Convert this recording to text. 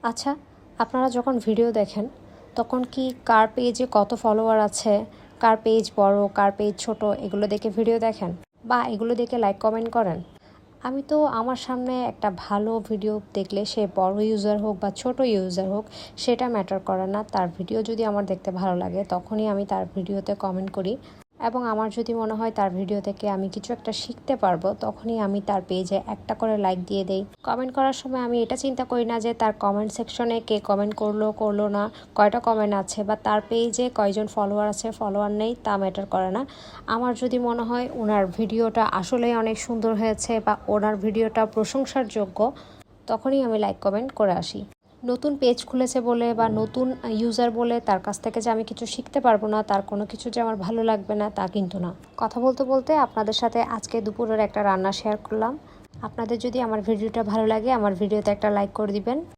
আচ্ছা, আপনারা যখন ভিডিও দেখেন তখন কি কার পেজে কত ফলোয়ার আছে, কার পেজ বড়, কার পেজ ছোট এগুলো দেখে ভিডিও দেখেন বা এগুলো দেখে লাইক কমেন্ট করেন? আমি তো আমার সামনে একটা ভালো ভিডিও দেখলে সে বড় ইউজার হোক বা ছোট ইউজার হোক সেটা ম্যাটার করে না। তার ভিডিও যদি আমার দেখতে ভালো লাগে তখনই আমি তার ভিডিওতে কমেন্ট করি, এবং আমার যদি মনে হয় তার ভিডিও থেকে আমি কিছু একটা শিখতে পারবো তখনই আমি তার পেজে একটা করে লাইক দিয়ে দেই। কমেন্ট করার সময় আমি এটা চিন্তা করি না যে তার কমেন্ট সেকশনে কে কমেন্ট করলো না, কয়টা কমেন্ট আছে বা তার পেজে কয়জন ফলোয়ার আছে ফলোয়ার নেই তা ম্যাটার করে না। আমার যদি মনে হয় ওনার ভিডিওটা আসলেই অনেক সুন্দর হয়েছে বা ওনার ভিডিওটা প্রশংসার যোগ্য, তখনই আমি লাইক কমেন্ট করে আসি। নতুন পেজ খুলেছে বলে বা নতুন ইউজার বলে তার কাছ থেকে যে আমি কিছু শিখতে পারবো না, তার কোনো কিছু যে আমার ভালো লাগবে না তা কিন্তু না। কথা বলতে বলতে আপনাদের সাথে আজকে দুপুরের একটা রান্না শেয়ার করলাম। আপনাদের যদি আমার ভিডিওটা ভালো লাগে আমার ভিডিওতে একটা লাইক করে দিবেন।